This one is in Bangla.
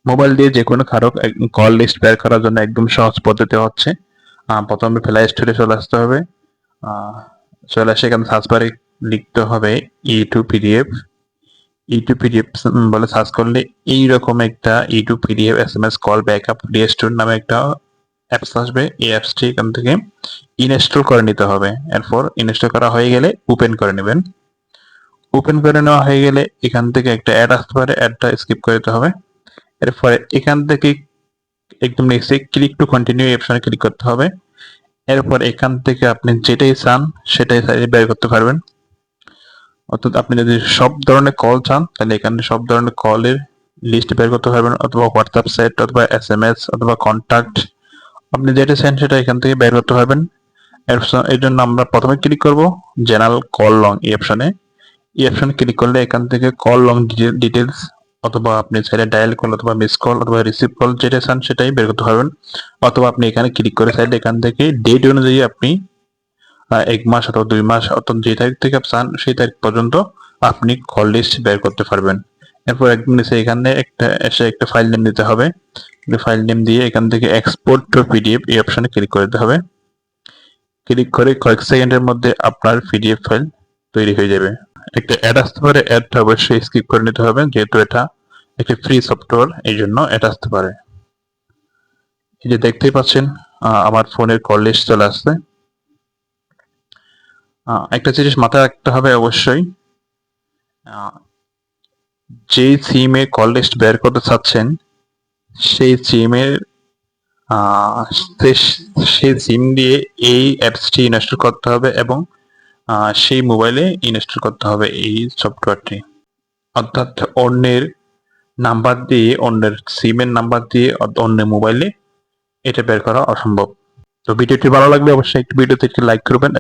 মোবাইল দিয়ে যে কোনো কারো কল লিস্ট বের করার জন্য একদম সহজ পদ্ধতি হচ্ছে প্রথমে প্লে স্টোরে চলে আসতে হবে। চলে আসে এখানে সার্চ বারে লিখতে হবে ইউটিউব পিডিএফ। ইউটিউব পিডিএফ বলে সার্চ করলে এইরকম একটা YouTube PDF SMS call backup restore নামে একটা অ্যাপস আসবে। এই অ্যাপসটি এখান থেকে ইনস্টল করে নিতে হবে। এরপর ইনস্টল করা হয়ে গেলে ওপেন করে নেবেন। ওপেন করে নেওয়া হয়ে গেলে এখান থেকে একটা অ্যাড আসতে পারে, অ্যাডটা স্কিপ করে দিতে হবে। এরপরে এখান থেকে একদম নিচে ক্লিক টু কন্টিনিউ অপশনে ক্লিক করতে হবে। এরপর এখান থেকে আপনি যেটাই চান সেটাই বের করতে পারবেন। অর্থাৎ আপনি যদি সব ধরনের কল চান তাহলে এখানে সব ধরনের কলের লিস্ট বের করতে পারবেন, অথবা হোয়াটসঅ্যাপ সেট অথবা SMS অথবা কন্ট্যাক্ট, আপনি যেটা চান সেটা এখান থেকে বের করতে পারবেন। এর জন্য আমরা প্রথমে ক্লিক করব জেনারেল কল লং এই অপশনে। এই অপশনে ক্লিক করলে এখান থেকে কল লং ডিটেলস অথবা আপনি চাইলে ডায়াল কল অথবা মিস কল অথবা রিসিভ কল যেটা চান সেটাই বের করতে পারবেন। অথবা আপনি এখানে ক্লিক করে চাইলে এখান থেকে ডেট অনুযায়ী আপনি 1 মাস অথবা 2 মাস অথবা যে তারিখ থেকে চান সেই তারিখ পর্যন্ত আপনি কল লিস্ট বের করতে পারবেন। এরপর একদম নিচে এখানে একটা ফাইল নেম দিতে হবে। ফাইল নেম দিয়ে এখান থেকে এক্সপোর্ট টু পিডিএফ এই অপশনে ক্লিক করে দিতে হবে। ক্লিক করে কয়েক সেকেন্ডের মধ্যে আপনার পিডিএফ ফাইল তৈরি হয়ে যাবে। একটা অ্যাড আসতে পারে, অ্যাডটা অবশ্যই স্কিপ করে নিতে হবে যেহেতু এটা একটি ফ্রি সফটওয়্যার, এই জন্য অ্যাড আসতে পারে। এই যে দেখতেই পাচ্ছেন আমার ফোনের কল লিস্ট চলে আসছে। একটা জিনিস মাথায় রাখতে হবে অবশ্যই, যে সিমে কল লিস্ট বের করতে চাচ্ছেন সেই সিমের সেই সিম দিয়ে এই অ্যাপসটি ইনস্টল করতে হবে এবং সেই মোবাইলে ইনস্টল করতে হবে এই সফটওয়্যারটি। অর্থাৎ অন্যের নাম্বার দিয়ে, অন্যের সিমের নাম্বার দিয়ে অন্যের মোবাইলে এটা বের করা অসম্ভব। তো ভিডিওটি ভালো লাগলে অবশ্যই একটি ভিডিওতে একটি লাইক করবেন।